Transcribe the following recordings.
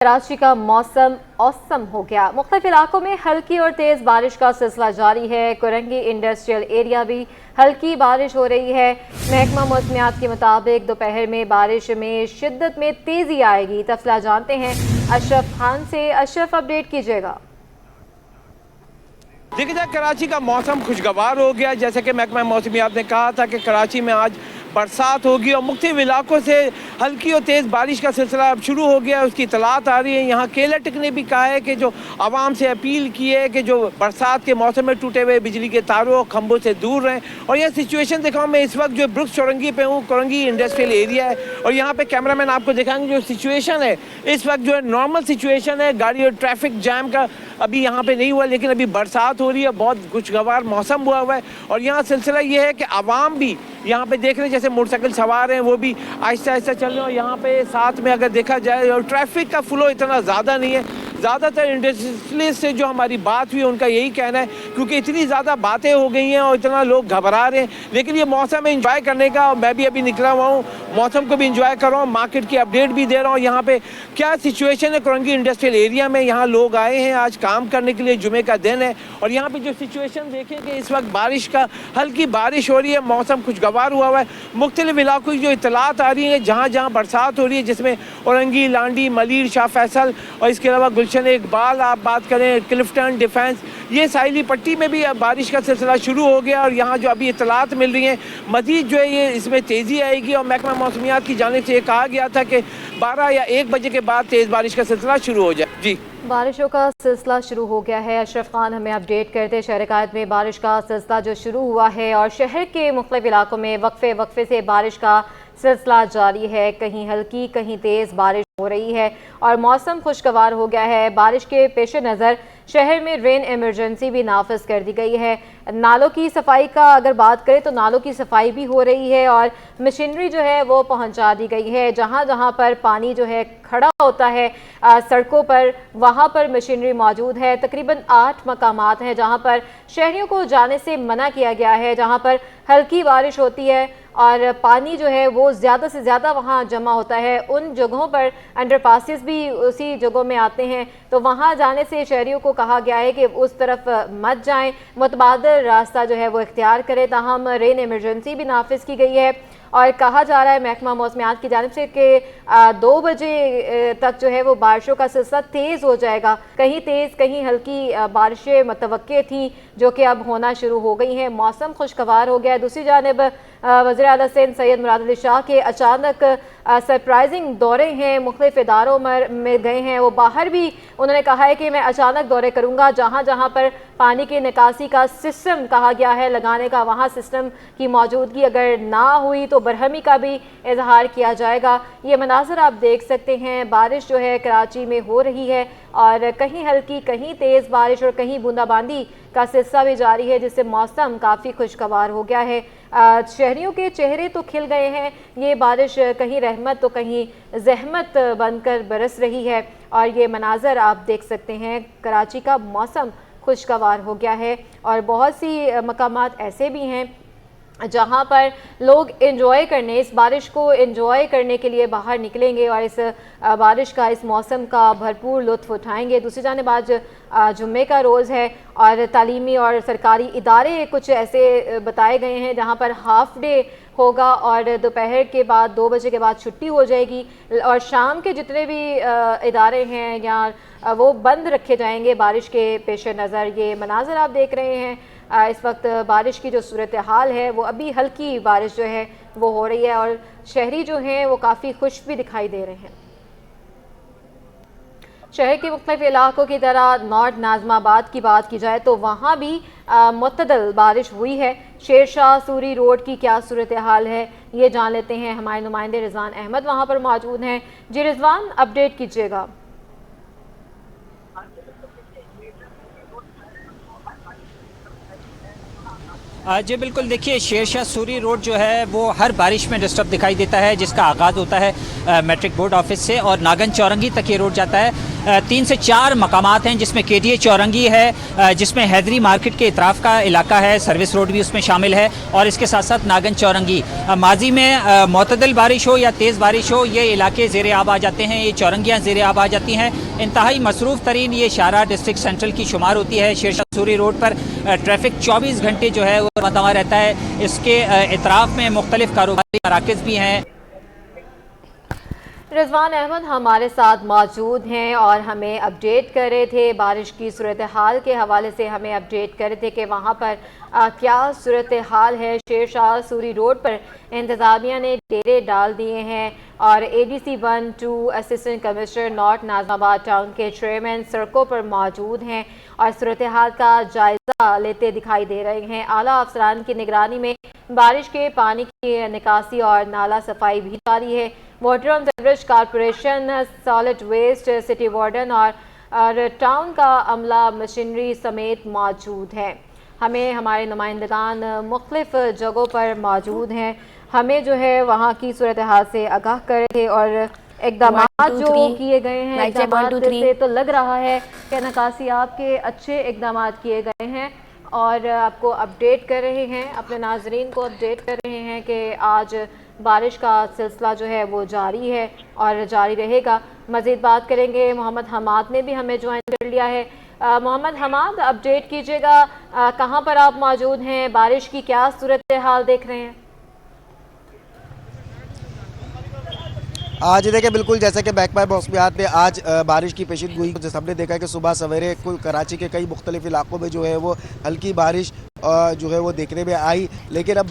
कराची का मौसम औसम हो गया। मुख्तलिफ इलाकों में हल्की और तेज़ बारिश का सिलसिला जारी है। कोरंगी इंडस्ट्रियल एरिया भी हल्की बारिश हो रही है। महकमा मौसमियात के मुताबिक दोपहर में बारिश में शिद्दत में तेज़ी आएगी। तफसीला जानते हैं अशरफ खान से। अशरफ, अपडेट कीजिएगा। देखिए जाए, कराची का मौसम खुशगवार हो गया। जैसे कि महकमा मौसमियात ने कहा था कि कराची में आज बरसात होगी और मुख्तलिफ इलाकों से हल्की और तेज़ बारिश का सिलसिला अब शुरू हो गया है, उसकी इतलात आ रही है। यहाँ केलटक ने भी कहा है कि जो आवाम से अपील की है कि जो बरसात के मौसम में टूटे हुए बिजली के तारों और खंभों से दूर रहें। और यह सिचुएशन दिखाऊँ, मैं इस वक्त जो ब्रुक्स चौरंगी पे हूँ, कोरंगी इंडस्ट्रियल एरिया है, और यहाँ पे कैमरामैन आपको दिखाएंगे जो सिचुएशन है इस वक्त जो है नॉर्मल सिचुएशन है। गाड़ी और ट्रैफिक जैम का अभी यहाँ पे नहीं हुआ, लेकिन अभी बरसात हो रही है, बहुत खुशगवार मौसम हुआ है। और यहाँ सिलसिला ये है कि आवाम भी यहाँ पे देख रहे हैं, जैसे मोटरसाइकिल सवार हैं वो भी आहिस्ता आहिस्ता चल रहे हैं। और यहाँ पे साथ में अगर देखा जाए और ट्रैफिक का फ्लो इतना ज़्यादा नहीं है। ज़्यादातर इंडस्ट्रियलिस्ट से जो हमारी बात हुई उनका यही कहना है, क्योंकि इतनी ज़्यादा बातें हो गई हैं और इतना लोग घबरा रहे हैं। लेकिन ये मौसम है इंजॉय करने का, और मैं भी अभी निकला हुआ हूँ, मौसम को भी इंजॉय कर रहा हूँ, मार्केट की अपडेट भी दे रहा हूँ। यहाँ पे क्या सिचुएशन है कोरंगी इंडस्ट्रियल एरिया में, यहाँ लोग आए हैं आज काम करने के लिए, जुमे का दिन है। और यहाँ पे जो सिचुएशन देखें कि इस वक्त बारिश का हल्की बारिश हो रही है, मौसम खुशगवार हुआ है। मुख्तलिफ इलाकों की जो इतलात आ रही है जहाँ जहाँ बरसात हो रही है, जिसमें औरंगी, लांडी, मलीर, शाह फैसल और इसके अलावा गुलशन इकबाल, आप बात करें क्लिफ्टन, डिफेंस, ये साहिली पट्टी में भी अब बारिश का सिलसिला शुरू हो गया। और यहाँ जो अभी इतलात मिल रही हैं मजीद जो है ये इसमें तेज़ी आएगी। और महकमा मौसमियात की जानिब से ये कहा गया था कि 12 या 1 बजे के बाद तेज़ बारिश का सिलसिला शुरू हो जाए। जी, बारिशों का सिलसिला शुरू हो गया है। अशरफ खान हमें अपडेट करते। शहर कायद में बारिश का सिलसिला जो शुरू हुआ है और शहर के मुख्तलिफ इलाकों में वक्फे से बारिश का सिलसिला जारी है। कहीं हल्की कहीं तेज़ बारिश हो रही है और मौसम खुशगवार हो गया है। बारिश के पेश नज़र शहर में रेन इमरजेंसी भी नाफिज कर दी गई है। नालों की सफाई का अगर बात करें तो नालों की सफाई भी हो रही है और मशीनरी जो है वो पहुंचा दी गई है। जहां जहां पर पानी जो है खड़ा होता है सड़कों पर, वहां पर मशीनरी मौजूद है। तकरीबन 8 मकामात हैं जहां पर शहरियों को जाने से मना किया गया है। जहां पर हल्की बारिश होती है और पानी जो है वो ज़्यादा से ज़्यादा वहाँ जमा होता है। उन जगहों पर अंडरपासेस भी उसी जगहों में आते हैं, तो वहाँ जाने से शहरियों को कहा गया है कि उस तरफ मत जाएं, मुतबादल रास्ता जो है वो इख्तियार करें। ताहम रेन इमरजेंसी भी नाफिज की गई है और कहा जा रहा है महकमा मौसमियात की जानिब से कि 2 बजे तक जो है वो बारिशों का सिलसिला तेज़ हो जाएगा। कहीं तेज़ कहीं हल्की बारिशें मुतवक्के थी जो कि अब होना शुरू हो गई हैं। मौसम खुशगवार हो गया है। दूसरी जानिब वज़ीर आला सिंध सैयद मुराद अली शाह के अचानक सरप्राइजिंग दौरे हैं, मुख्तलिफ इदारों में गए हैं। वो बाहर भी उन्होंने कहा है कि मैं अचानक दौरे करूँगा, जहाँ जहाँ पर पानी की निकासी का सिस्टम कहा गया है लगाने का, वहाँ सिस्टम की मौजूदगी अगर ना हुई तो बरहमी का भी इजहार किया जाएगा। ये मनाज़र आप देख सकते हैं, बारिश जो है कराची में हो रही है और कहीं हल्की कहीं तेज़ बारिश और कहीं बूंदाबांदी का सिलसिला भी जारी है, जिससे मौसम काफ़ी खुशगवार हो गया है। शहरियों के चेहरे तो खिल गए हैं। ये बारिश कहीं रहमत तो कहीं ज़हमत बनकर बरस रही है और ये मनाज़र आप देख सकते हैं। कराची का मौसम खुशगवार हो गया है और बहुत सी मकामात ऐसे भी हैं जहाँ पर लोग एंजॉय करने, इस बारिश को एंजॉय करने के लिए बाहर निकलेंगे और इस बारिश का, इस मौसम का भरपूर लुत्फ़ उठाएंगे। दूसरी जानिब आज जुम्मे का रोज़ है और तालीमी और सरकारी इदारे कुछ ऐसे बताए गए हैं जहाँ पर हाफ डे होगा और दोपहर के बाद 2 बजे के बाद छुट्टी हो जाएगी और शाम के जितने भी इदारे हैं या वो बंद रखे जाएंगे बारिश के पेश नज़र। ये मनाज़र आप देख रहे हैं। इस वक्त बारिश की जो सूरत हाल है वो अभी हल्की बारिश जो है वो हो रही है और शहरी जो हैं वो काफ़ी खुश भी दिखाई दे रहे हैं। शहर के मुख्तलिफ इलाकों की तरह नॉर्थ नाज़माबाद की बात की जाए तो वहाँ भी मुतदल बारिश हुई है। शेरशाह सूरी रोड की क्या सूरत हाल है ये जान लेते हैं। हमारे नुमाइंदे रिजवान अहमद वहाँ पर मौजूद हैं। जी रिजवान, अपडेट कीजिएगा। जी बिल्कुल, देखिए शेरशाह सूरी रोड जो है वो हर बारिश में डिस्टर्ब दिखाई देता है, जिसका आगाज़ होता है मैट्रिक बोर्ड ऑफिस से और नागन चौरंगी तक ये रोड जाता है। 3 से 4 मकामात हैं, जिसमें KTA चौरंगी है, जिसमें हैदरी मार्केट के इतराफ़ का इलाका है, सर्विस रोड भी उसमें शामिल है, और इसके साथ साथ नागन चौरंगी। माजी में मुतदल बारिश हो या तेज़ बारिश हो, ये इलाके ज़ेर आब आ जाते हैं, ये चौरंगियाँ ज़ेर आब आ जाती हैं। इंतहाई मसरूफ़ तरीन ये शाहरा डिस्ट्रिक्ट सेंट्रल की शुमार होती है। शेर शाह सूरी रोड पर ट्रैफिक 24 घंटे जो है वो मतवा रहता है। इसके इतराफ़ में मुख्तलिफ कारोबारी मराकज़ भी हैं। रिजवान अहमद हमारे साथ मौजूद हैं और हमें अपडेट कर रहे थे, बारिश की सूरत हाल के हवाले से हमें अपडेट कर रहे थे कि वहाँ पर क्या सूरत हाल है। शेर शाह सूरी रोड पर इंतज़ामिया ने डेरे डाल दिए हैं और ADC 1 2 assistant commissioner north Nazimabad town के चेयरमैन सड़कों पर मौजूद हैं और सूरत हाल का जायज़ा लेते दिखाई दे रहे हैं। आला अफसरान की निगरानी में बारिश के पानी की निकासी और नाला सफाई भी जारी है। Water and sewerage corporation, solid waste, city warden और टाउन का अमला मशीनरी समेत मौजूद है। हमें हमारे नुमाइंदगान मुख्तलिफ जगहों पर मौजूद हैं, हमें जो है वहाँ की सूरत हाल से आगाह कर रहे थे और इक़दाम जो किए गए हैं इक़दामात से तो लग रहा है कि निकासियाब के अच्छे इक़दाम किए गए हैं और आपको अपडेट कर रहे हैं, अपने नाजरीन को अपडेट कर रहे हैं कि आज बारिश का सिलसिला जो है वो जारी है और जारी रहेगा। मज़ीद बात करेंगे, मोहम्मद हमाद ने भी हमें ज्वाइन कर लिया है। मोहम्मद हमाद, अपडेट कीजिएगा, कहाँ पर आप मौजूद हैं, बारिश की क्या सूरत हाल देख रहे हैं? आज देखिए बिल्कुल जैसे कि महकमा मौसमियात ने आज बारिश की पेशिन गोई, जैसे हमने देखा है कि सुबह सवेरे कुल कराची के कई मुख्तलिफ इलाकों में जो है वो हल्की बारिश जो है वो देखने में आई, लेकिन अब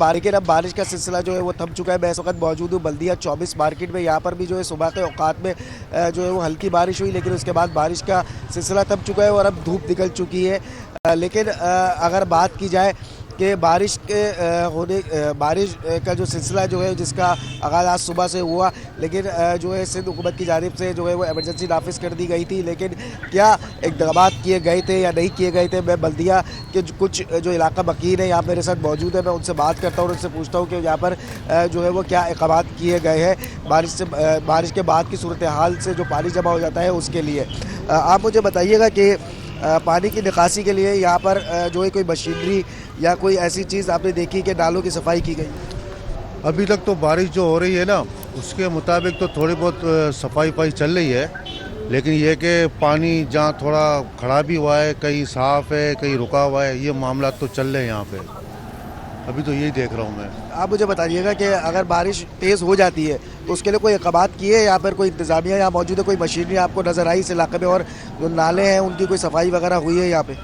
बारिश का सिलसिला जो है वो थम चुका है। मैं इस वक्त मौजूद हूँ बल्दिया 24 मार्केट में। यहाँ पर भी जो है सुबह के औकात में जो है वो हल्की बारिश हुई, लेकिन उसके बाद बारिश का सिलसिला थम चुका है और अब धूप निकल चुकी है। लेकिन अगर बात की जाए कि बारिश का जो सिलसिला जो है जिसका आगाज़ आज सुबह से हुआ, लेकिन जो है सिंध हुकूमत की जानिब से जो है वो एमरजेंसी नाफिज कर दी गई थी, लेकिन क्या इक़दाम किए गए थे या नहीं किए गए थे, मैं बल्दिया के कुछ जो इलाका वकील है यहाँ मेरे साथ मौजूद है, मैं उनसे बात करता हूँ और उनसे पूछता हूँ कि यहाँ पर जो है वो क्या इक़दाम किए गए हैं बारिश के बाद की सूरत हाल से जो पानी जमा हो जाता है उसके लिए। आप मुझे बताइएगा कि पानी की निकासी के लिए यहाँ पर जो है कोई मशीनरी या कोई ऐसी चीज़ आपने देखी कि नालों की सफाई की गई? अभी तक तो बारिश जो हो रही है ना उसके मुताबिक तो थोड़ी बहुत सफाई चल रही है, लेकिन ये कि पानी जहाँ थोड़ा खड़ा भी हुआ है, कहीं साफ़ है, कहीं रुका हुआ है, ये मामला तो चल रहे हैं यहाँ पे। अभी तो यही देख रहा हूँ मैं। आप मुझे बताइएगा कि अगर बारिश तेज़ हो जाती है तो उसके लिए कोई इक़दाम किए, यहाँ पर कोई इंतज़ामिया यहाँ मौजूद है, कोई मशीनरी आपको नज़र आई इस इलाके में, और जो नाले हैं उनकी कोई सफाई वगैरह हुई है यहाँ पे?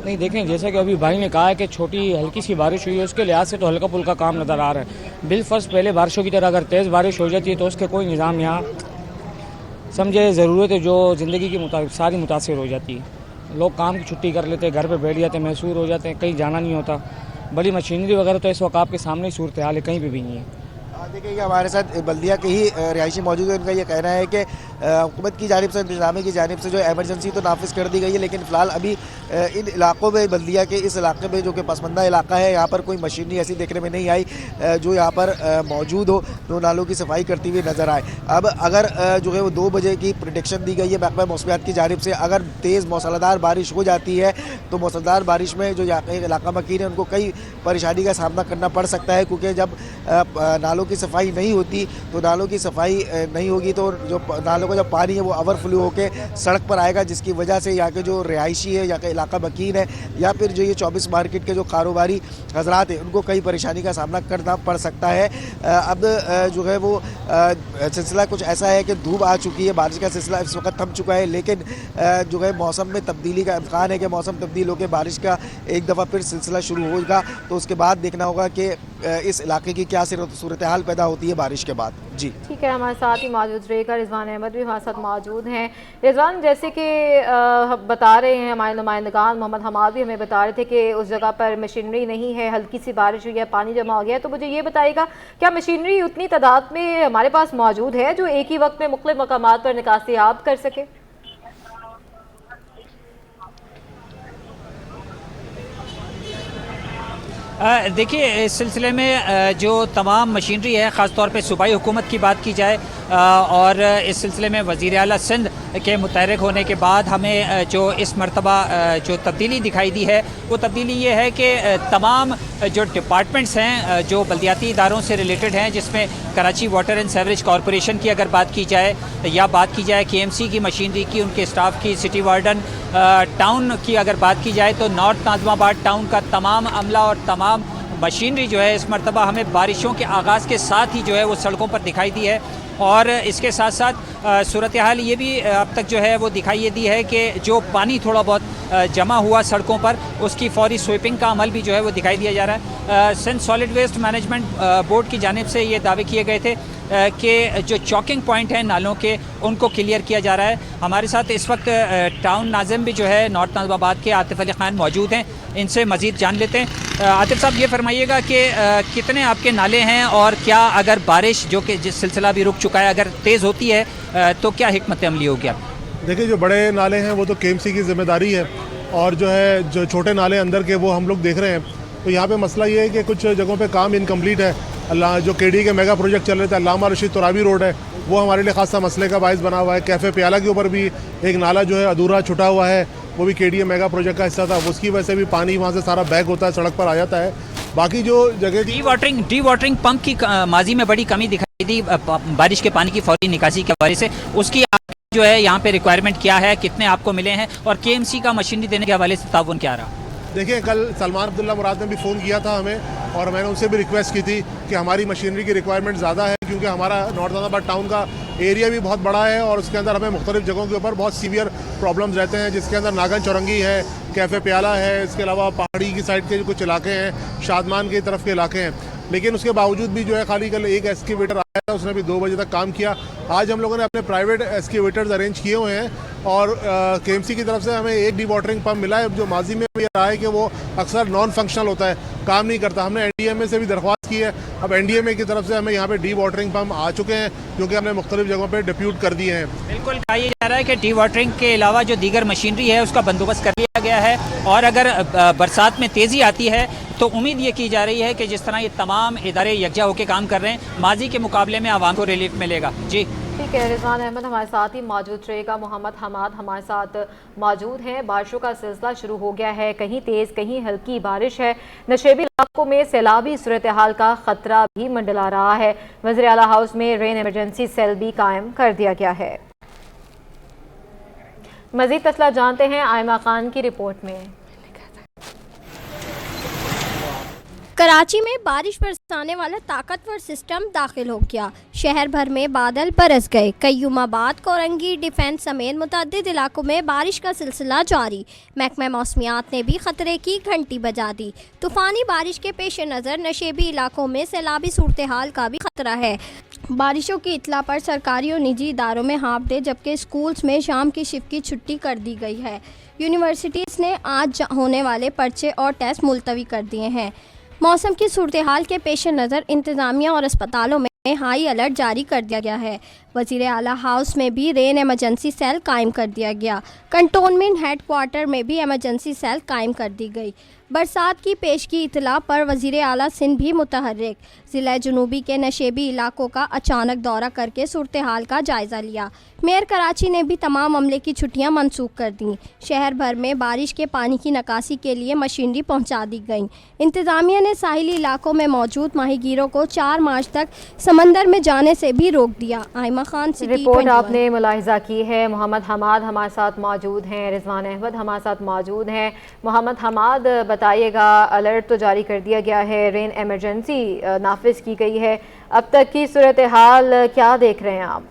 नहीं, देखें जैसा कि अभी भाई ने कहा है कि छोटी हल्की सी बारिश हुई है, उसके लिहाज से तो हल्का फुल्का काम नज़र आ रहा है। बिलफर्ज पहले बारिशों की तरह अगर तेज़ बारिश हो जाती है तो उसके कोई निज़ाम यहाँ समझे ज़रूरत है जो ज़िंदगी के मुताबिक सारी मुतासिर हो जाती है। लोग काम की छुट्टी कर लेते हैं, घर पर बैठ जाते हैं, महसूर हो जाते हैं, कहीं जाना नहीं होता। बड़ी मशीनरी वगैरह तो इस वक्त आपके सामने ही सूरत हाल है, कहीं भी नहीं है। देखिए हमारे साथ बल्दिया के ही रिहायशी मौजूद है, उनका ये कहना है कि हुकूमत की जानिब से, इंतज़ामिया की जानिब से जो एमरजेंसी तो नाफिज कर दी गई है, लेकिन फ़िलहाल अभी इन इलाकों में, बल्दिया के इस इलाके में जो कि पसमंदा इलाका है, यहाँ पर कोई मशीनरी ऐसी देखने में नहीं आई जो यहाँ पर मौजूद हो, जो नालों की सफाई करती हुई नज़र आए। अब अगर जो है वो 2 बजे की प्रेडिक्शन दी गई है महकमा मौसमियात की जानिब से, अगर तेज़ मौसलाधार बारिश हो जाती है तो मौसलाधार बारिश में जो यहाँ के इलाका मकीन है उनको कई परेशानी का सामना करना पड़ सकता है, क्योंकि जब नालों की सफाई नहीं होती तो नालों की सफाई नहीं होगी तो जो नालों का जो पानी है वो ओवरफ्लो होकर सड़क पर आएगा, जिसकी वजह से यहाँ के जो रिहायशी है, यहाँ का इलाका मकीन है, या फिर जो ये 24 मार्केट के जो कारोबारी हजरात हैं उनको कई परेशानी का सामना करना पड़ सकता है। अब जो है वो सिलसिला कुछ ऐसा है कि धूप आ चुकी है, बारिश का सिलसिला इस वक्त थम चुका है, लेकिन जो है मौसम में तब्दीली का इम्कान है कि मौसम तब्दील होकर बारिश का एक दफ़ा फिर सिलसिला शुरू होगा, तो उसके बाद देखना होगा कि इस इलाके की क्या सूरत हाल पैदा होती है बारिश के बाद। जी ठीक है, हमारे साथ ही मौजूद रहेगा रिजवान अहमद भी हमारे साथ मौजूद हैं। रिजवान, जैसे कि बता रहे हैं हमारे नुमाइंदगान, मोहम्मद हमाद भी हमें बता रहे थे कि उस जगह पर मशीनरी नहीं है, हल्की सी बारिश हुई है, पानी जमा हो गया है, तो मुझे ये बताइएगा क्या मशीनरी उतनी तादाद में हमारे पास मौजूद है जो एक ही वक्त में मुख्तलिफ मकामात पर निकासी आप कर सके? देखिए इस सिलसिले में जो तमाम मशीनरी है, ख़ास तौर पे सूबाई हुकूमत की बात की जाए और इस सिलसिले में वज़ीर आला सिंध के मुतहर्रिक होने के बाद हमें जो इस मरतबा जो तब्दीली दिखाई दी है वो तब्दीली ये है कि तमाम जो डिपार्टमेंट्स हैं जो बल्दियाती इदारों से रिलेटेड हैं, जिसमें Karachi water and sewerage corporation की अगर बात की जाए या बात की जाए KMC की मशीनरी की, उनके स्टाफ की, सिटी वार्डन टाउन की अगर बात की जाए तो नॉर्थ नाज़िमाबाद टाउन का तमाम अमला और तमाम मशीनरी जो है इस मरतबा हमें बारिशों के आगाज़ के साथ ही जो है वो सड़कों पर दिखाई दी है। और इसके साथ साथ सूरत हाल ये भी अब तक जो है वो दिखाई दी है कि जो पानी थोड़ा बहुत जमा हुआ सड़कों पर उसकी फौरी स्वीपिंग का अमल भी जो है वो दिखाई दिया जा रहा है। Sindh solid waste management board की जानिब से ये दावे किए गए थे कि जो चॉकिंग पॉइंट हैं नालों के उनको क्लियर किया जा रहा है। हमारे साथ इस वक्त टाउन नाज़िम भी जो है नॉर्थ नाज़िमाबाद के आतिफ अली खान मौजूद हैं, इनसे मज़ीद जान लेते हैं। आतिफ साहब ये फरमाइएगा कि कितने आपके नाले हैं और क्या अगर बारिश जो कि जिस सिलसिला भी रुक चुका है अगर तेज़ होती है तो क्या हिकमत अमली होगी आप? देखिए, जो बड़े नाले हैं वो तो KMC की ज़िम्मेदारी है और जो छोटे नाले अंदर के वो हम लोग देख रहे हैं। तो यहाँ पे मसला ये है कि कुछ जगहों पे काम इनकम्प्लीट है। जो KD के मेगा प्रोजेक्ट चल रहे थे, अल्लामा रशीद तुराबी रोड है, वो हमारे लिए खासा मसले का बायस बना हुआ है। कैफ़े प्याला के ऊपर भी एक नाला जो है अधूरा छुटा हुआ है, वो भी KD मेगा प्रोजेक्ट का हिस्सा था। उसकी वजह से भी पानी वहाँ से सारा बैक होता है, सड़क पर आ जाता है। बाकी जो जगह डी वाटरिंग पंप की माजी में बड़ी कमी दिखाई दी बारिश के पानी की फौरी निकासी के हवाले से, उसकी जो है यहाँ पे रिक्वायरमेंट क्या है, कितने आपको मिले हैं और KMC का मशीनरी देने के हवाले से ताउन क्या रहा? देखिए, कल सलमान अब्दुल्ला मुराद ने भी फ़ोन किया था हमें और मैंने उनसे भी रिक्वेस्ट की थी कि हमारी मशीनरी की रिक्वायरमेंट ज़्यादा है, क्योंकि हमारा नॉर्थ नाज़िमाबाद टाउन का एरिया भी बहुत बड़ा है और उसके अंदर हमें मुख्तलिफ जगहों के ऊपर बहुत सीवियर प्रॉब्लम्स रहते हैं, जिसके अंदर नागन चौरंगी है, कैफ़े प्याला है, इसके अलावा पहाड़ी की साइड के कुछ इलाके हैं, शादमान की तरफ के इलाके हैं। लेकिन उसके बावजूद भी जो है खाली कल एक एस्कीवेटर आया था, उसने भी 2 बजे तक काम किया। आज हम लोगों ने अपने प्राइवेट एस्कीवेटर्स अरेंज किए हुए हैं और KMC की तरफ से हमें एक डी वाटरिंग पम्प मिला है, जो माजी में ये रहा है कि वो अक्सर नॉन फंक्शनल होता है, काम नहीं करता। हमने NDMA से भी दरख्वास्त की है, अब NDMA की तरफ से हमें यहाँ पे डी वाटरिंग पम्प आ चुके हैं, क्योंकि हमने मुख्तलिफ जगहों पे डिप्यूट कर दिए हैं। बिल्कुल, कहा जा रहा है कि डी वाटरिंग के अलावा जो दीगर मशीनरी है उसका बंदोबस्त कर लिया गया है और अगर बरसात में तेज़ी आती है तो उम्मीद ये की जा रही है कि जिस तरह ये तमाम इदारे यकजा होकर काम कर रहे हैं, माजी के मुकाबले में आवाम को रिलीफ मिलेगा। जी ठीक है, रिजवान अहमद हमारे साथ ही मौजूद रहेगा। मोहम्मद हमाद हमारे साथ मौजूद हैं। बारिशों का सिलसिला शुरू हो गया है, कहीं तेज़ कहीं हल्की बारिश है। नशेबी इलाकों में सैलाबी सूरत हाल का खतरा भी मंडला रहा है। वज़ीर आला हाउस में रेन इमरजेंसी सेल भी कायम कर दिया गया है। मज़ीद तफसीलात जानते हैं आयमा खान की रिपोर्ट में। कराची में बारिश बरसाने वाला ताकतवर सिस्टम दाखिल हो गया। शहर भर में बादल बरस गए। कय्यूमाबाद, कोरंगी, डिफेंस समेत मुतअद्दिद इलाकों में बारिश का सिलसिला जारी। महकमा मौसमियात ने भी खतरे की घंटी बजा दी। तूफ़ानी बारिश के पेश नज़र नशेबी इलाकों में सैलाबी सूरत हाल का भी खतरा है। बारिशों की इतला पर सरकारी और निजी इदारों में हाफ डे, जबकि स्कूल्स में शाम की शिफ्ट की छुट्टी कर दी गई है। यूनिवर्सिटीज़ ने आज होने वाले पर्चे और टेस्ट मुलतवी कर दिए हैं। मौसम की सूरत हाल के पेश नज़र इंतज़ामिया और अस्पतालों में हाई अलर्ट जारी कर दिया गया है। वज़ीर आला हाउस में भी रेन इमरजेंसी सेल कायम कर दिया गया। कंटोनमेंट हेड क्वार्टर में भी इमरजेंसी सेल कायम कर दी गई। बरसात की पेश की इतला पर वज़ीर आला सिंध भी मुतहर्रिक। ज़िला जनूबी के नशेबी इलाकों का अचानक दौरा करके सूरत हाल का जायज़ा लिया। मेयर कराची ने भी तमाम अमले की छुट्टियां मनसूख कर दी। शहर भर में बारिश के पानी की निकासी के लिए मशीनरी पहुंचा दी गई। इंतज़ामिया ने साहिली इलाकों में मौजूद माहीगीरों को 4 मार्च तक समंदर में जाने से भी रोक दिया। आयमा खान, रिपोर्ट आपने मुलाहिजा की है। मोहम्मद हमाद हमारे साथ मौजूद हैं, रिजवान अहमद हमारे साथ मौजूद हैं। मोहम्मद हमाद, बताइएगा, अलर्ट तो जारी कर दिया गया है, रेन इमरजेंसी नाफिज की गई है, अब तक की सूरत हाल क्या देख रहे हैं आप?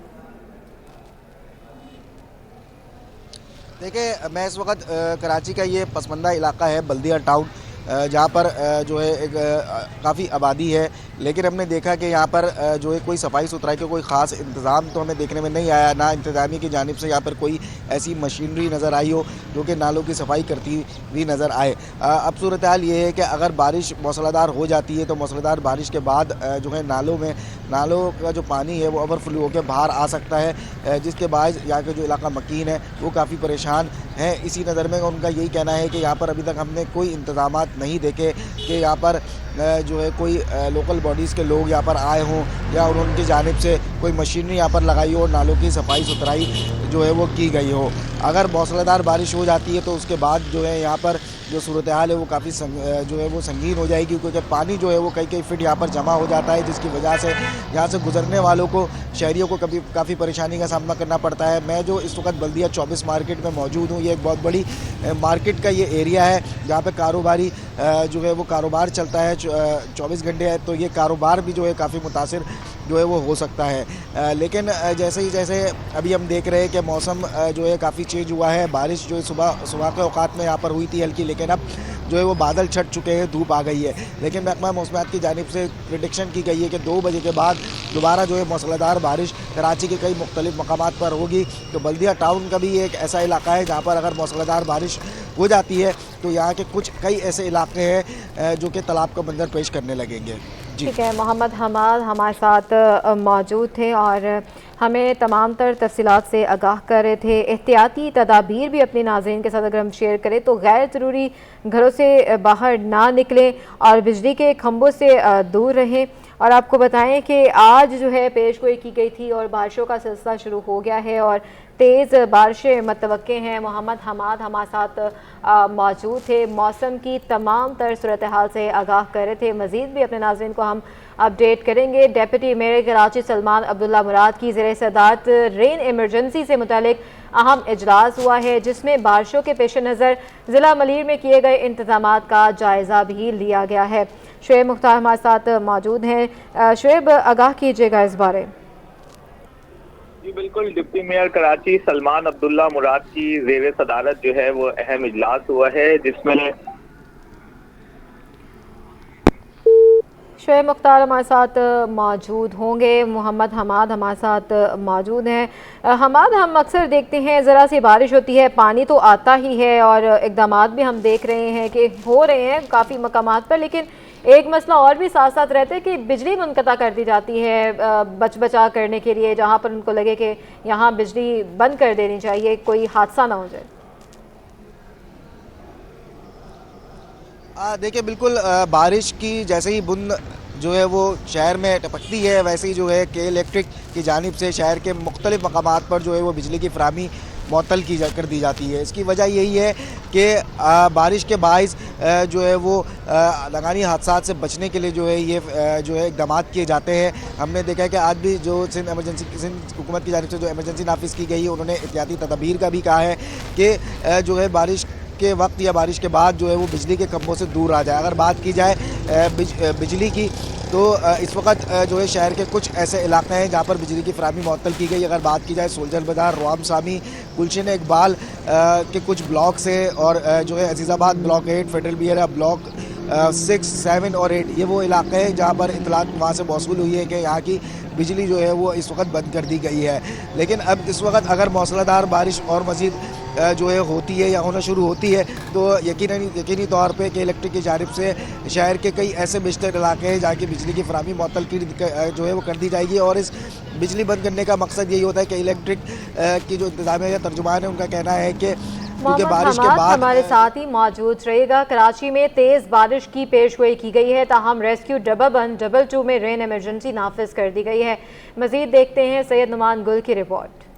देखिए, मैं इस वक्त कराची का ये पसमंदा इलाका है बल्दिया टाउन, जहाँ पर जो है एक काफ़ी आबादी है, लेकिन हमने देखा कि यहाँ पर जो है कोई सफाई सुथराई का कोई ख़ास इंतज़ाम तो हमें देखने में नहीं आया, ना इंतज़ामिया की जानिब से यहाँ पर कोई ऐसी मशीनरी नज़र आई हो जो कि नालों की सफाई करती हुई नज़र आए। अब सूरत हाल ये है कि अगर बारिश मौसलाधार हो जाती है तो मौसलाधार बारिश के बाद जो है नालों का जो पानी है वो ओवरफ्लो होकर बाहर आ सकता है, जिसके बाद यहाँ का जो इलाका मकीन है वो काफ़ी परेशान है। इसी नज़र में उनका यही कहना है कि यहाँ पर अभी तक हमने कोई इंतज़ामात नहीं देखे कि यहाँ पर जो है कोई लोकल बॉडीज़ के लोग यहाँ पर आए हों या उनकी जानिब से कोई मशीनरी यहाँ पर लगाई हो और नालों की सफाई सुथराई जो है वो की गई हो। अगर मौसलाधार बारिश हो जाती है तो उसके बाद जो है यहाँ पर जो सूरत हाल है वो काफ़ी जो है वो संगीन हो जाएगी, क्योंकि पानी जो है वो कई फीट यहाँ पर जमा हो जाता है, जिसकी वजह से यहाँ से गुजरने वालों को, शहरियों को काफ़ी परेशानी का सामना करना पड़ता है। मैं जो इस वक्त बल्दिया 24 मार्केट में मौजूद हूँ, ये एक बहुत बड़ी मार्केट का ये एरिया है जहाँ पे कारोबारी जो है वो कारोबार चलता है 24 घंटे है, तो ये कारोबार भी जो है काफ़ी मुतासिर जो है वो हो सकता है। लेकिन जैसे अभी हम देख रहे हैं कि मौसम जो है काफ़ी चेंज हुआ है। बारिश जो है सुबह के औकात में यहाँ पर हुई थी हल्की, लेकिन अब जो है वो बादल छट चुके हैं, धूप आ गई है। लेकिन महकमा मौसमियात की जानिब से प्रेडिक्शन की गई है कि 2 बजे के बाद दोबारा जो है मौसलाधार बारिश कराची के कई मुख्तलिफ मकामात पर होगी। तो बल्दिया टाउन का भी एक ऐसा इलाका है जहाँ पर अगर मौसलाधार बारिश हो जाती है तो यहाँ के कई ऐसे इलाके हैं जो कि तालाब का मंजर पेश करने लगेंगे। ठीक है, मोहम्मद हमाद हमारे साथ मौजूद थे और हमें तमाम तर तफसीलात से आगाह कर रहे थे। एहतियाती तदाबीर भी अपने नाज़रीन के साथ अगर हम शेयर करें तो गैर ज़रूरी घरों से बाहर ना निकलें और बिजली के खंभों से दूर रहें। और आपको बताएं कि आज जो है पेशगोई की गई थी और बारिशों का सिलसिला शुरू हो गया है और तेज़ बारिशें मतवक्के हैं। मोहम्मद हमाद हमारे साथ मौजूद थे, मौसम की तमाम तर सूरत हाल से आगाह कर रहे थे। मज़ीद भी अपने नाज़रीन को हम अपडेट करेंगे। डिप्टी मेयर कराची सलमान अब्दुल्ला मुराद की ज़ेर सदारत रेन इमरजेंसी से मुतालिक अहम इजलास हुआ है, जिसमें बारिशों के पेश नज़र ज़िला मलीर में किए गए इंतजामात का जायज़ा भी लिया गया है। शुएब मुख्तार हमारे साथ मौजूद हैं। शुएब, आगाह कीजिएगा इस बारे। जी बिल्कुल, डिप्टी मेयर कराची सलमान अब्दुल्ला मुराद की ज़ेर सदारत जो है वो अहम इजलास हुआ है, जिसमें शुएब मुख्तार हमारे साथ मौजूद होंगे। मोहम्मद हमाद हमारे साथ मौजूद हैं। हमाद, हम अक्सर देखते हैं ज़रा सी बारिश होती है पानी तो आता ही है और इक़दामात भी हम देख रहे हैं कि हो रहे हैं काफ़ी मकामात पर, लेकिन एक मसला और भी साथ साथ रहता है कि बिजली मुनक़ता कर दी जाती है बचा करने के लिए, जहाँ पर उनको लगे कि यहाँ बिजली बंद कर देनी चाहिए, कोई हादसा ना हो जाए। देखिए बिल्कुल, बारिश की जैसे ही बूंद जो है वो शहर में टपकती है, वैसे ही जो है के इलेक्ट्रिक की जानिब से शहर के मुख्तलिफ मकामात पर जो है वो बिजली की फराहमी मुअत्तल कर दी जाती है। इसकी वजह यही है कि बारिश के बाइस जो है वो लगानी हादसात से बचने के लिए जो है ये जो है इक़दाम किए जाते हैं। हमने देखा है कि आज भी जो सिंध हुकूमत की जानिब से जो इमरजेंसी नाफिज की गई है, उन्होंने एहतियाती तदाबीर का भी कहा है कि जो है बारिश के वक्त या बारिश के बाद जो है वो बिजली के खंभों से दूर आ जाए। अगर बात की जाए बिजली की तो इस वक्त जो है शहर के कुछ ऐसे इलाके हैं जहाँ पर बिजली की फराहमी मुअत्तल की गई। अगर बात की जाए सोल्जर बाजार, रोआम सामी, गुलशन इकबाल के कुछ ब्लॉक से और जो है Azizabad block 8, federal bearer block 6, 7 और 8, ये वो इलाके हैं जहाँ पर इतलात वहाँ से मौसूल हुई है कि यहाँ की बिजली जो है वो इस वक्त बंद कर दी गई है। लेकिन अब इस वक्त अगर मौसलाधार बारिश और मज़ीद जो है होती है या होना शुरू होती है तो यकीनी तौर पे कि इलेक्ट्रिक की जानिब से शहर के कई ऐसे बेशतर इलाके हैं जहाँ की बिजली की फराहमी मुअत्तल जो है वो कर दी जाएगी। और इस बिजली बंद करने का मकसद यही होता है कि इलेक्ट्रिक की जो इंतजामिया या तर्जुमान है उनका कहना है कि क्योंकि बारिश के बाद हमारे साथ ही मौजूद रहेगा। कराची में तेज़ बारिश की पेशगोई की गई है, ताहम रेस्क्यू डबल 1, डबल 2 में रेन इमरजेंसी नाफिज कर दी गई है। मजीद देखते हैं सैयद नुमान गुल की रिपोर्ट।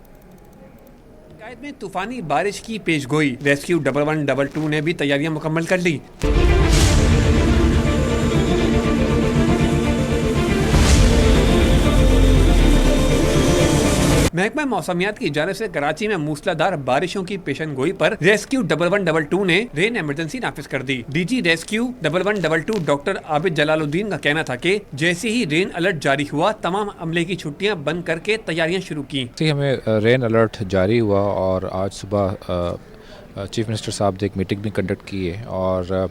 में तूफानी बारिश की पेशगोई, रेस्क्यू डबल 1, डबल 2 ने भी तैयारियां मुकम्मल कर ली। महकमा मौसमियात की जानिब से कराची में मूसलाधार बारिशों की पेशन गोई पर रेस्क्यू डबल 1, डबल 2 ने रेन इमरजेंसी नाफिज कर दी। DG rescue double 1, double 2 doctor Abid Jalaluddin का कहना था कि जैसे ही रेन अलर्ट जारी हुआ तमाम अमले की छुट्टियां बंद करके तैयारियां शुरू की। हमें रेन अलर्ट जारी हुआ और आज सुबह चीफ मिनिस्टर साहब ने एक मीटिंग भी कंडक्ट की है और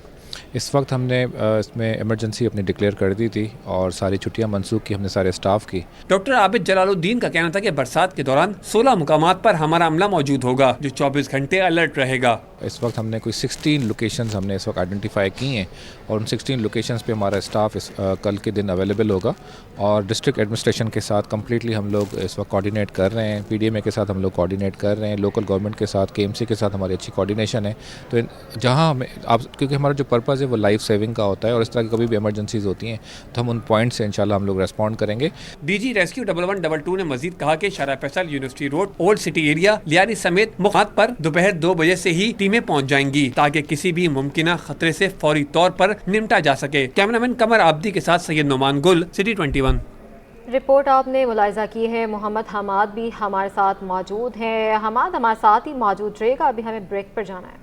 इस वक्त हमने इसमें इमरजेंसी अपनी डिक्लेयर कर दी थी और सारी छुट्टियां मनसूख की हमने सारे स्टाफ की। डॉक्टर आबिद जलालुद्दीन का कहना था कि बरसात के दौरान 16 मुकामात पर हमारा अमला मौजूद होगा जो 24 घंटे अलर्ट रहेगा। इस वक्त हमने कोई 16 लोकेशंस हमने इस वक्त आइडेंटिफाई की हैं और उन 16 लोकेशंस पे हमारा स्टाफ कल के दिन अवेलेबल होगा और डिस्ट्रिक्ट एडमिनिस्ट्रेशन के साथ कम्प्लीटली हम लोग इस वक्त कोऑर्डिनेट कर रहे हैं, PDMA के साथ हम लोग कोऑर्डिनेट कर रहे हैं, लोकल गवर्नमेंट के साथ, KMC के साथ हमारी अच्छी कोऑर्डिनेशन है। तो जहाँ हमें क्योंकि हमारा जो पर्पज़ है वो लाइफ सेविंग का होता है और इस तरह की कभी भी इमरजेंसीज होती हैं तो हम उन पॉइंट से इंशाल्लाह हम लोग रेस्पॉन्ड करेंगे। DG रेस्क्यू 1112 ने मजीद कहा कि शारा Faisal, university road, old city area, Lyari समेत मुकामात पर दोपहर 2 बजे से ही टीमें पहुंच जाएंगी ताकि किसी भी मुमकिन खतरे से फौरी तौर पर निपटा जा सके। कैमरामैन कमर आब्दी के साथ सैयद नोमान गुल, सिटी 21। रिपोर्ट आपने मुलाहिजा की है। मोहम्मद हमाद भी हमारे साथ मौजूद हैं। हमाद हमारे साथ ही मौजूद रहेगा, अभी हमें ब्रेक पर जाना है।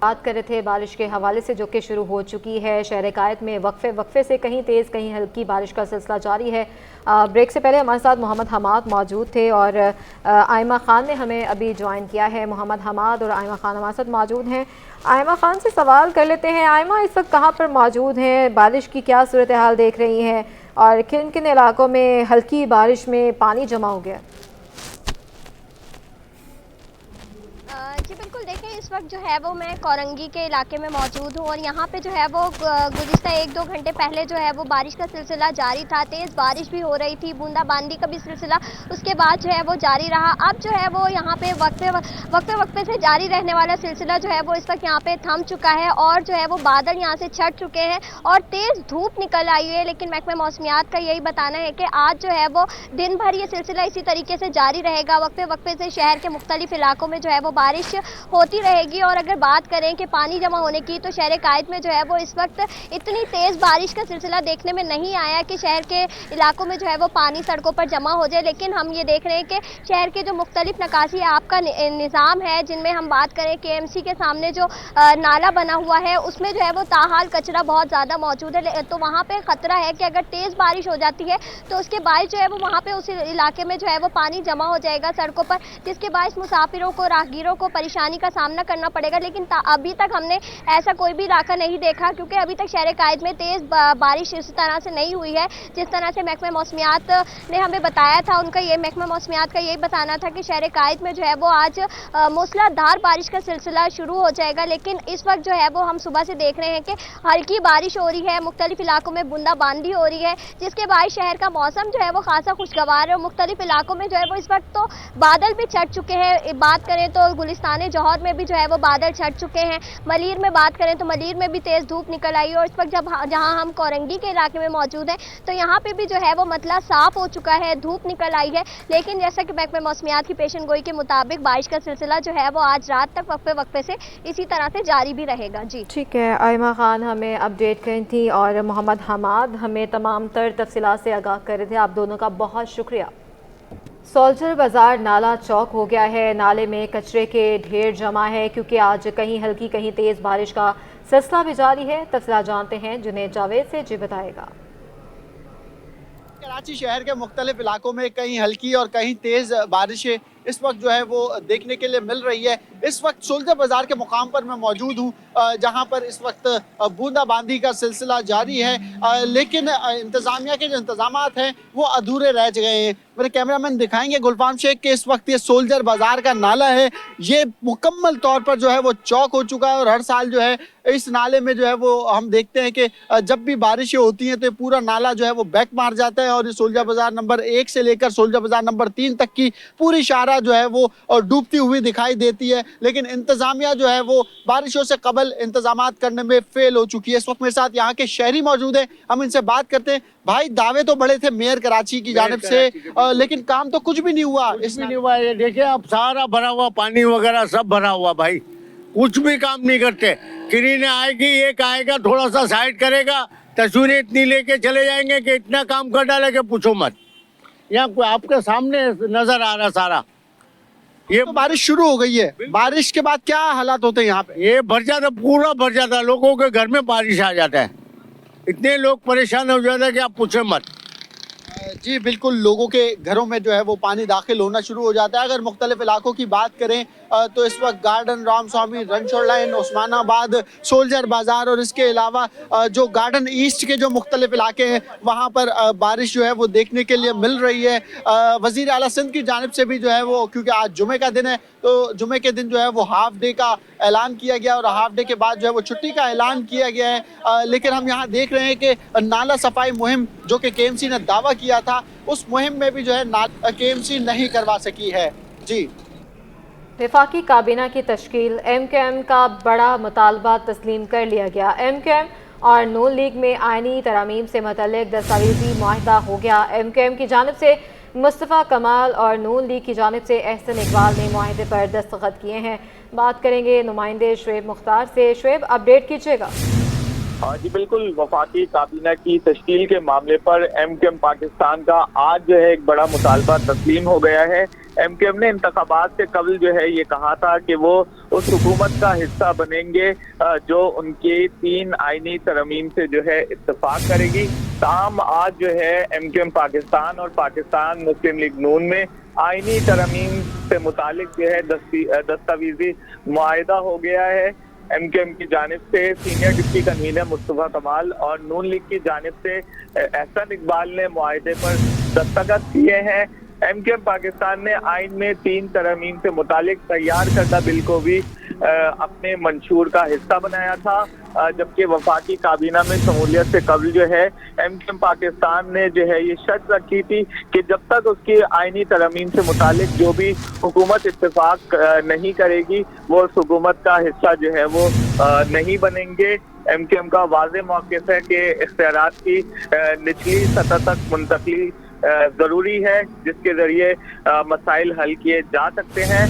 बात कर रहे थे बारिश के हवाले से जो कि शुरू हो चुकी है। शहर कायद में वक्फे से कहीं तेज़ कहीं हल्की बारिश का सिलसिला जारी है। ब्रेक से पहले हमारे साथ मोहम्मद हमाद मौजूद थे और आयमा खान ने हमें अभी ज्वाइन किया है। मोहम्मद हमाद और आयमा खान हमारे साथ मौजूद हैं। आयमा खान से सवाल कर लेते हैं। आयमा, इस वक्त कहाँ पर मौजूद हैं? बारिश की क्या सूरत हाल देख रही हैं और किन किन इलाकों में हल्की बारिश में पानी जमा हो गया? जी बिल्कुल, देखिए इस वक्त जो है वो मैं कोरंगी के इलाके में मौजूद हूँ और यहाँ पे जो है वो गुज़िश्ता 1-2 घंटे पहले जो है वो बारिश का सिलसिला जारी था। तेज़ बारिश भी हो रही थी, बूंदाबांदी का भी सिलसिला उसके बाद जो है वो जारी रहा। अब जो है वो यहाँ पे वक्फे से जारी रहने वाला सिलसिला जो है वो इस वक्त यहाँ पे थम चुका है और जो है वो बादल यहाँ से छट चुके हैं और तेज़ धूप निकल आई है। लेकिन महकमा मौसमियात का यही बताना है कि आज जो है वो दिन भर ये सिलसिला इसी तरीके से जारी रहेगा। वक्फे से शहर के मुख्तलिफ इलाकों में जो है वो बारिश होती रहेगी। और अगर बात करें कि पानी जमा होने की, तो शहर कायद में जो है वो इस वक्त इतनी तेज़ बारिश का सिलसिला देखने में नहीं आया कि शहर के इलाकों में जो है वो पानी सड़कों पर जमा हो जाए। लेकिन हम ये देख रहे हैं कि शहर के जो मुख्तलिफ नकासी आपका निज़ाम है, जिनमें हम बात करें KMC के सामने जो नाला बना हुआ है उसमें जो है वो ताहाल कचरा बहुत ज़्यादा मौजूद है। तो वहाँ पर ख़तरा है कि अगर तेज़ बारिश हो जाती है तो उसके बायस जो है वो वहाँ पर उस इलाके में जो है वो पानी जमा हो जाएगा सड़कों पर, जिसके बायस मुसाफिरों को, राहगीरों को परेशानी का सामना करना पड़ेगा। लेकिन अभी तक हमने ऐसा कोई भी इलाका नहीं देखा, क्योंकि अभी तक शहर कायद में तेज़ बारिश इस तरह से नहीं हुई है जिस तरह से महकमा मौसमियात ने हमें बताया था। महकमा मौसमियात का यही बताना था कि शहर कायद में जो है वो आज मूसलाधार बारिश का सिलसिला शुरू हो जाएगा। लेकिन इस वक्त जो है वो हम सुबह से देख रहे हैं कि हल्की बारिश हो रही है, मुख्तलिफ इलाकों में बूंदाबांदी हो रही है, जिसके बाद शहर का मौसम जो है वो खासा खुशगवार है। और मुख्तलिफ इलाकों में जो है वो इस वक्त तो बादल भी छट चुके हैं। बात करें तो गुलिस्तान जौहर में भी जो है वो बादल छट चुके हैं। मलीर में बात करें तो मलीर में भी तेज़ धूप निकल आई है। और इस वक्त जहां हम कोरंगी के इलाके में मौजूद हैं तो यहाँ पे भी जो है वो मतला साफ हो चुका है, धूप निकल आई है। लेकिन जैसा कि महकमा मौसमियात की पेशन गोई के मुताबिक बारिश का सिलसिला जो है वो आज रात तक वक्फे से इसी तरह से जारी भी रहेगा। जी ठीक है, आयमा खान हमें अपडेट करी थी और मोहम्मद हमाद हमें तमाम तर तफसीलात से आगाह कर रहे थे। आप दोनों का बहुत शुक्रिया। सोल्जर बाज़ार नाला चौक हो गया है। नाले में कचरे के ढेर जमा है क्योंकि आज कहीं हल्की कहीं तेज़ बारिश का सिलसिला भी जारी है। तफसीलात जानते हैं, जुनेद जावेद से जी बताएगा। कराची शहर के मुख्तलिफ इलाकों में कहीं हल्की और कहीं तेज़ बारिशें इस वक्त जो है वो देखने के लिए मिल रही है। इस वक्त सोल्जर बाज़ार के मुकाम पर मैं मौजूद हूँ, जहाँ पर इस वक्त बूंदाबांदी का सिलसिला जारी है, लेकिन इंतज़ामिया के जो इंतज़ामात हैं वो अधूरे रह गए हैं। मेरे कैमरामैन दिखाएंगे गुलफाम शेख के इस वक्त ये सोल्जर बाज़ार का नाला है, ये मुकम्मल तौर पर जो है वो चौक हो चुका है। और हर साल जो है इस नाले में जो है वो हम देखते हैं कि जब भी बारिशें होती हैं तो पूरा नाला जो है वो बैक मार जाता है। और ये सोल्जर बाज़ार नंबर 1 से लेकर सोल्जर बाज़ार नंबर 3 तक की पूरी शाहरा जो है वो डूबती हुई दिखाई देती है। लेकिन इंतज़ामिया जो है वो बारिशों से कबल इंतजामात करने में फेल हो चुकी है। इस वक्त मेरे साथ यहाँ के शहरी मौजूद हैं, हम इनसे बात करते हैं। भाई, दावे तो बड़े थे मेयर कराची की जानिब से, लेकिन काम तो कुछ भी नहीं हुआ। कुछ भी नहीं हुआ। ये देखिए अब सारा भरा हुआ, पानी वगैरह सब भरा हुआ, भाई कुछ भी काम नहीं करते। क्लीन आएगी, एक आएगा थोड़ा सा साइड करेगा, तस्वीरें इतनी लेके चले जाएंगे कि इतना काम कर डाले कि पूछो मत। यहाँ आपके सामने नजर आ रहा सारा। ये तो बारिश शुरू हो गई है, बारिश के बाद क्या हालात होते हैं यहाँ पे? ये भर जाता, पूरा भर जाता, लोगों के घर में बारिश आ जाता है, इतने लोग परेशान हो जाते हैं कि आप पूछे मत। जी बिल्कुल, लोगों के घरों में जो है वो पानी दाखिल होना शुरू हो जाता है। अगर मुख्तलिफ इलाकों की बात करें तो इस वक्त garden, Ramswami, Ranchhor line, Usmanabad, soldier Bazaar और इसके अलावा जो गार्डन ईस्ट के जो मुख्तलिफ इलाके हैं वहाँ पर बारिश जो है वो देखने के लिए मिल रही है। वज़ीर आला सिंध की जानिब से भी जो है वो, क्योंकि आज जुमे का दिन है तो जुमे के दिन जो है वो हाफ डे का ऐलान किया गया और हाफ डे के बाद जो है वो छुट्टी का ऐलान किया गया है। लेकिन हम यहाँ देख रहे हैं कि नाला सफाई मुहिम जो कि KMC ने दावा किया था, उस मुहिम में भी जो है KMC नहीं करवा सकी है। जी, वफाकी काबीना की तश्कील, MKM का बड़ा मुतालबा तस्लीम कर लिया गया। MKM और नून लीग में आइनी तरामीम से मुतल्लिक दस्तावेजी मुआहिदा हो गया। MKM की जानिब से मुस्तफ़ा कमाल और नून लीग की जानिब से एहसन इकबाल ने मुआहिदे पर दस्तखत किए हैं। बात करेंगे नुमाइंदे शुएब मुख्तार से। शुएब, अपडेट कीजिएगा। हाँ जी बिल्कुल, वफाकी काबीना की तश्कील के मामले पर MKM पाकिस्तान का आज जो है एक बड़ा मुतालबा तस्लीम हो गया है। MKM ने इंतखाबात से कबल जो है ये कहा था कि वो उस हुकूमत का हिस्सा बनेंगे जो उनकी 3 आईनी तरमीम से जो है इत्तेफाक करेगी। ताहम आज जो है MKM पाकिस्तान और पाकिस्तान मुस्लिम लीग नून में आईनी तरमीम से मुतालिक जो है दस्तावेजी मुआहिदा हो गया है। MKM की जानिब से सीनियर डिप्टी कन्वीनर मुस्तफ़ा कमाल और नून लीग की जानिब से एहसन इकबाल ने मुआहिदे पर दस्तखत किए हैं। MKM पाकिस्तान ने आइन में 3 तरमीम से मुतालिक तैयार करदा बिल को भी अपने मंशूर का हिस्सा बनाया था, जबकि वफाकी काबीना में शमूलियत से कबल जो है MKM पाकिस्तान ने जो है ये शर्त रखी थी कि जब तक उसकी आइनी तरमीम से मुतालिक जो भी हुकूमत इत्तेफाक नहीं करेगी वो उस हुकूमत का हिस्सा जो है वो नहीं बनेंगे। MKM का वाज़ेह मौक़िफ़ है कि इख्तियारात की निचली सतह तक मुंतक़ली ज़रूरी है जिसके ज़रिए मसाइल हल किए जा सकते हैं।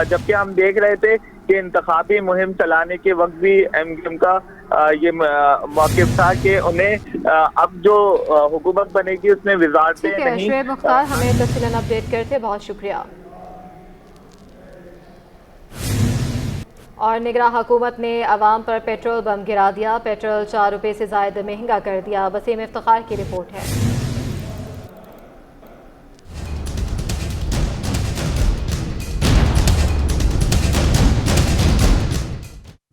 जबकि हम देख रहे थे कि इंतखाबी मुहिम चलाने के वक्त भी MKM का ये मौक़िफ़ था कि उन्हें अब जो हुकूमत बनेगी उसमें वज़ारतें नहीं। शुएब मुख्तार हमें तफसीलन अपडेट करते, बहुत शुक्रिया। और निगरां हुकूमत ने अवाम पर पेट्रोल बम गिरा दिया। पेट्रोल 4 रुपये से ज़ायद महंगा कर दिया। वसीम इफ्तिखार की रिपोर्ट है।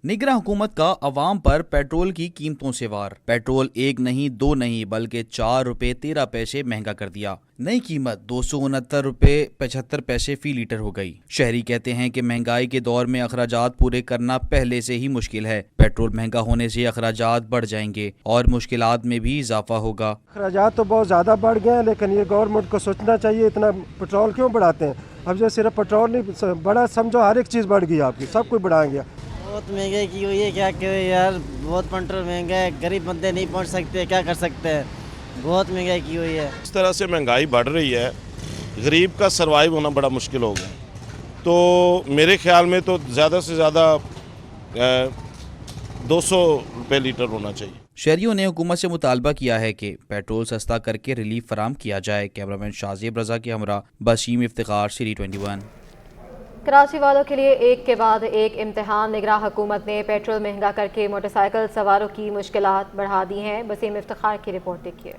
निगरां हुकूमत का अवाम पर पेट्रोल की कीमतों से वार। पेट्रोल 1 नहीं 2 नहीं बल्कि 4 रुपये 13 पैसे महंगा कर दिया। नई कीमत 269 रुपये 75 पैसे फी लीटर हो गई। शहरी कहते हैं कि महंगाई के दौर में अखराजात पूरे करना पहले से ही मुश्किल है। पेट्रोल महंगा होने से अखराजात बढ़ जाएंगे और मुश्किलात में भी इजाफा होगा। अखराजात तो बहुत ज़्यादा बढ़ गए हैं, लेकिन ये गवर्नमेंट को सोचना चाहिए इतना पेट्रोल क्यों बढ़ाते हैं। अब जो सिर्फ पेट्रोल नहीं बड़ा, समझो हर एक चीज़ बढ़ गई आपकी, सब कुछ बढ़ाएंगे। बहुत महंगाई की हुई है, क्या करें यार, बहुत पेट्रोल महंगा है, गरीब बंदे नहीं पहुंच सकते, क्या कर सकते हैं, बहुत महंगाई की हुई है। इस तरह से महंगाई बढ़ रही है, गरीब का सर्वाइव होना बड़ा मुश्किल हो गया। तो मेरे ख्याल में तो ज़्यादा से ज़्यादा 200 रुपये लीटर होना चाहिए। शहरियों ने हुकूमत से मुतालबा किया है कि पेट्रोल सस्ता करके रिलीफ फराम किया जाए। कैमरामैन शाज़िब रज़ा के हमरा बसीम इफ्तिखार, सिटी 21। कराची वालों के लिए एक के बाद एक इम्तिहान। निगरां हुकूमत ने पेट्रोल महंगा करके मोटरसाइकिल सवारों की मुश्किलात बढ़ा दी हैं। वसीम इफ्तिखार की रिपोर्ट देखिए।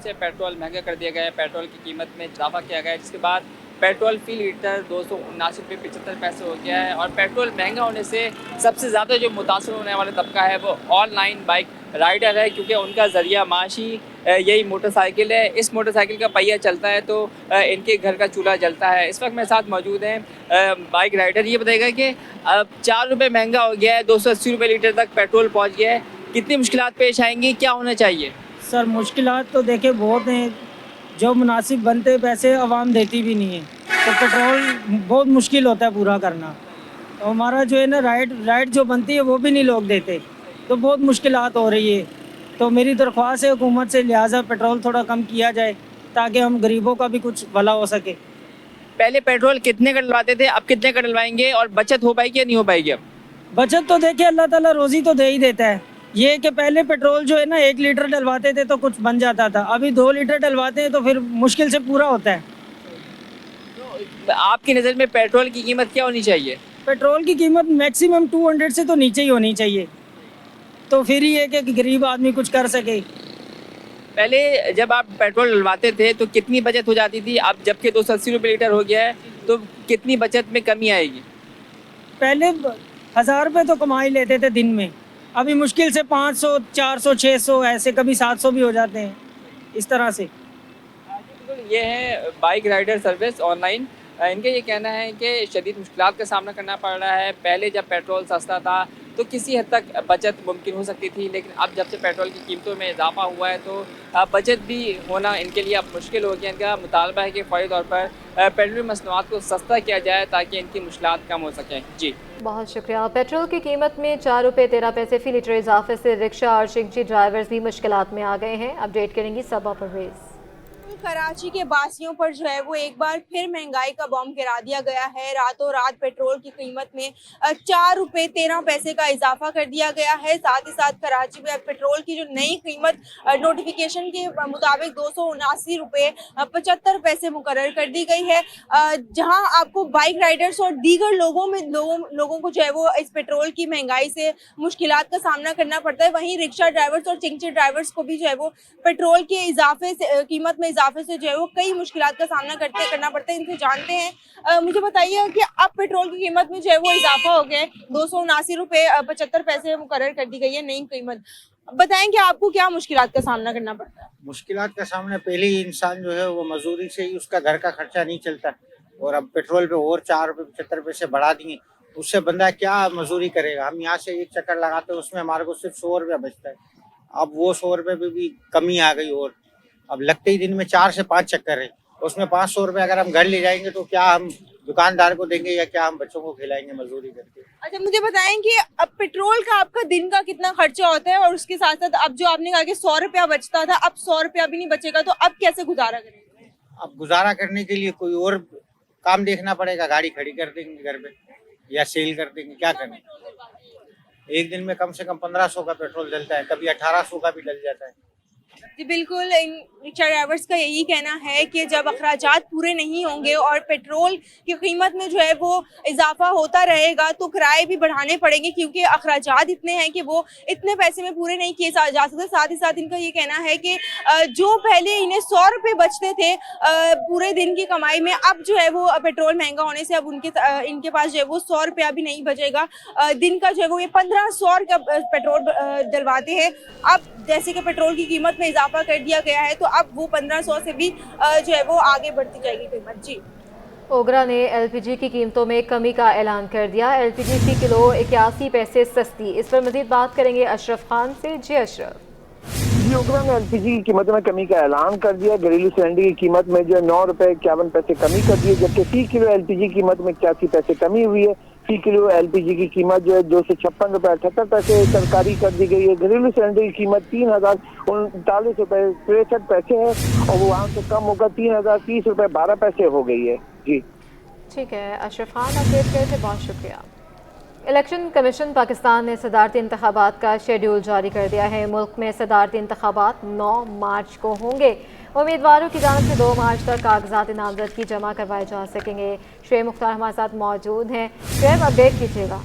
से पेट्रोल महंगा कर दिया गया है, पेट्रोल की कीमत में इजाफा किया गया है, जिसके बाद पेट्रोल फी लीटर 279 रुपये 75 पैसे हो गया है। और पेट्रोल महंगा होने से सबसे ज़्यादा जो मुतासर होने वाला तबका है वो ऑनलाइन बाइक राइडर है, क्योंकि उनका ज़रिया माशी यही मोटरसाइकिल है। इस मोटरसाइकिल का पहिया चलता है तो इनके घर का चूल्हा जलता है। इस वक्त मेरे साथ मौजूद हैं बाइक राइडर। ये बताएगा कि अब 4 रुपये महंगा हो गया है, 280 रुपये लीटर तक पेट्रोल पहुँच गया है, कितनी मुश्किलात पेश आएंगी, क्या होना चाहिए? सर मुश्किलात तो देखे बहुत हैं, जो मुनासिब बनते पैसे आवाम देती भी नहीं है, तो पेट्रोल बहुत मुश्किल होता है पूरा करना। तो हमारा जो है ना राइड जो बनती है वो भी नहीं लोग देते, तो बहुत मुश्किलात हो रही है। तो मेरी दरख्वास्त है हुकूमत से, लिहाजा पेट्रोल थोड़ा कम किया जाए ताकि हम गरीबों का भी कुछ भला हो सके। पहले पेट्रोल कितने का डलवाते थे, अब कितने का डलवाएंगे, और बचत हो पाएगी या नहीं हो पाएगी? अब बचत तो देखिए अल्लाह ताला रोज़ी तो दे ही देता है। ये कि पहले पेट्रोल जो है ना 1 लीटर डलवाते थे तो कुछ बन जाता था, अभी 2 लीटर डलवाते हैं तो फिर मुश्किल से पूरा होता है। तो आपकी नज़र में पेट्रोल की कीमत क्या होनी चाहिए? पेट्रोल की कीमत मैक्सिमम 200 से तो नीचे ही होनी चाहिए, तो फिर ये कि गरीब आदमी कुछ कर सके। पहले जब आप पेट्रोल डलवाते थे तो कितनी बचत हो जाती थी, अब जबकि 280 रुपये लीटर हो गया है तो कितनी बचत में कमी आएगी? पहले 1000 रुपये तो कमा ही लेते थे दिन में, अभी मुश्किल से 500, 400, 600 ऐसे, कभी 700 भी हो जाते हैं इस तरह से। ये है बाइक राइडर सर्विस ऑनलाइन। इनका ये कहना है कि शदीद मुश्किलात का सामना करना पड़ रहा है। पहले जब पेट्रोल सस्ता था तो किसी हद तक बचत मुमकिन हो सकती थी, लेकिन अब जब से पेट्रोल की कीमतों में इजाफा हुआ है तो बचत भी होना इनके लिए अब मुश्किल हो गया। इनका मुतालबा है कि फौरी तौर पर पेट्रोल मसनूआत को सस्ता किया जाए ताकि इनकी मुश्किलात कम हो सकें। जी बहुत शुक्रिया। पेट्रोल की कीमत में 4 रुपये 13 पैसे फी लीटर इजाफे से रिक्शा और शिंगची ड्राइवर्स भी मुश्किलात में आ गए हैं। अपडेट करेंगी सबा परवेज। कराची के बासियों पर जो है वो एक बार फिर महंगाई का बॉम्ब गिरा दिया गया है। रातों रात पेट्रोल की कीमत में 4 रुपये 13 पैसे का इजाफा कर दिया गया है। साथ ही साथ कराची में पेट्रोल की जो नई कीमत नोटिफिकेशन के मुताबिक 279 रुपये 75 पैसे मुकर्रर कर दी गई है, जहां आपको बाइक राइडर्स और दीगर लोगों को जो है वो इस पेट्रोल की महंगाई से मुश्किलात का सामना करना पड़ता है। वहीं रिक्शा ड्राइवर्स और चिंगची ड्राइवर्स को भी जो है वो पेट्रोल के इजाफे से कीमत में इजाफे से जो है वो कई मुश्किलात का सामना करना पड़ता है। इनसे जानते हैं। मुझे बताइए कि अब पेट्रोल की कीमत में जो है वो इजाफा हो गया है, 279 रुपये 75 पैसे मुकर्रर कर दी गई है नई कीमत। बताएं कि आपको क्या मुश्किलात का सामना करना पड़ता है? मुश्किलात का सामना पहले ही इंसान जो है वो मजदूरी से ही उसका घर का खर्चा नहीं चलता, और अब पेट्रोल पे और 4 रुपये 75 पैसे बढ़ा दिए, उससे बंदा क्या मजदूरी करेगा। हम यहाँ से एक चक्कर लगाते हैं उसमें हमारे को सिर्फ 100 रुपया बचता है, अब वो 100 रुपये पे भी कमी आ गई, और अब लगते ही दिन में 4 से 5 चक्कर है, उसमें 500 रुपये अगर हम घर ले जाएंगे तो क्या हम दुकानदार को देंगे या क्या हम बच्चों को खिलाएंगे मजदूरी करके। अच्छा मुझे बताएं कि अब पेट्रोल का आपका दिन का कितना खर्चा होता है, और उसके साथ साथ अब जो आपने कहा कि 100 रुपया बचता था, अब 100 रुपया भी नहीं बचेगा, तो अब कैसे गुजारा करेंगे? अब गुजारा करने के लिए कोई और काम देखना पड़ेगा, गाड़ी खड़ी कर देंगे घर पे या सेल कर देंगे, क्या करें। एक दिन में कम से कम 1500 का पेट्रोल डलता है, कभी 1800 का भी डल जाता है। जी बिल्कुल, इन रिक्शा ड्राइवर्स का यही कहना है कि जब अखराजात पूरे नहीं होंगे और पेट्रोल की कीमत में जो है वो इजाफा होता रहेगा तो किराए भी बढ़ाने पड़ेंगे, क्योंकि अखराजात इतने हैं कि वो इतने पैसे में पूरे नहीं किए जा सकते। साथ ही साथ इनका ये कहना है कि जो पहले इन्हें 100 रुपये बचते थे पूरे दिन की कमाई में, अब जो है वो पेट्रोल महंगा होने से अब इनके पास जो है वो 100 रुपया भी नहीं बचेगा। दिन का जो है वो ये 1500 का पेट्रोल डलवाते हैं। अब जैसे कि पेट्रोल की कीमत में इजाफा कर दिया गया है तो अब वो 1500 से भी जो है वो आगे बढ़ती जाएगी कीमत। जी ओगरा ने एलपीजी की कीमतों में कमी का ऐलान कर दिया। एलपीजी फी किलो 81 पैसे सस्ती। इस पर मजीद बात करेंगे अशरफ खान से। जी अशरफ। जी ओगरा ने एलपीजी की कीमत में कमी का ऐलान कर दिया। घरेलू सिलेंडर की कीमत में जो 9 रुपये 51 पैसे कमी कर दी है, जबकि फी किलो एलपीजी कीमत में 81 पैसे कमी हुई है। फी किलो एलपीजी की कीमत जो है 256 रुपये 78 पैसे सरकारी कर दी गई है। घरेलू सिलेंडर की कीमत 3039 रुपये 63 पैसे है और वो वहाँ से कम होकर 3030 रुपये 12 पैसे हो गई है। जी ठीक है अशरफ खान, अपडेट करे थे, बहुत शुक्रिया। इलेक्शन कमीशन पाकिस्तान ने सदारती इंतखाबात का शेड्यूल जारी कर दिया है। मुल्क में सदारती इंतखाबात 9 मार्च को होंगे। उम्मीदवारों की जानिब से 2 मार्च तक कागजात नामजदगी जमा करवाए जा सकेंगे। शुएब मुख्तार हमारे साथ मौजूद हैं। शुएब, अपडेट कीजिएगा।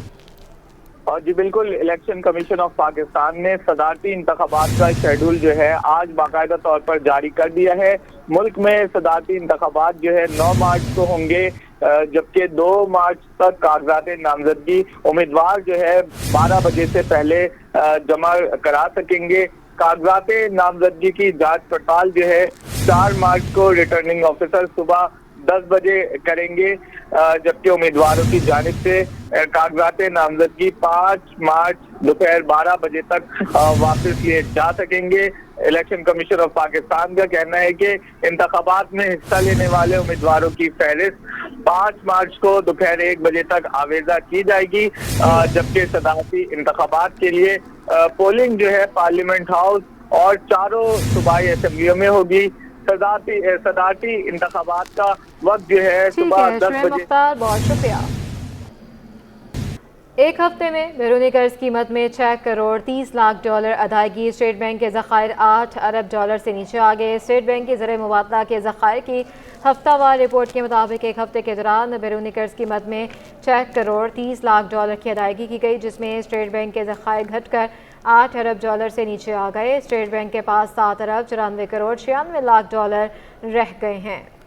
और जी बिल्कुल, इलेक्शन कमीशन ऑफ पाकिस्तान ने सदारती इंतखाबात का शेड्यूल जो है आज बाकायदा तौर पर जारी कर दिया है। मुल्क में सदारती इंतखाबात जो है 9 मार्च को होंगे, जबकि 2 मार्च तक कागजात नामजदगी उम्मीदवार जो है 12 बजे से पहले जमा करा सकेंगे। कागजात नामजदगी की जांच पड़ताल जो है 4 मार्च को रिटर्निंग ऑफिसर सुबह 10 बजे करेंगे, जबकि उम्मीदवारों की जानिब से कागजात नामजदगी 5 मार्च दोपहर 12 बजे तक वापस लिए जा सकेंगे। इलेक्शन कमीशन ऑफ पाकिस्तान का कहना है कि इंतखाबात में हिस्सा लेने वाले उम्मीदवारों की फहरिस्त 5 मार्च को दोपहर 1 बजे तक आवेजा की जाएगी, जबकि सदारती इंतखाबात के लिए पोलिंग जो है पार्लियामेंट हाउस और 4 सूबाई असेंबलियों में होगी। सदारती इंतखाबात का वक्त जो है सुबह 10 बजे। बहुत शुक्रिया। एक हफ्ते में बैरूनी कर्ज कीमत में 6 करोड़ 30 लाख डॉलर अदायगी। स्टेट बैंक के ज़खायर 8 अरब डॉलर से नीचे आ गए। स्टेट बैंक के ज़रिए मुबादला के ज़खायर की हफ्तावार रिपोर्ट के मुताबिक एक हफ्ते के दौरान बैरूनी कर्ज कीमत में 6 करोड़ 30 लाख डॉलर की अदायगी की गई, जिसमें स्टेट बैंक के ज़खायर घटकर $8 अरब से नीचे आ गए। स्टेट बैंक के पास $7 अरब 94 करोड़ 96 लाख रह गए हैं।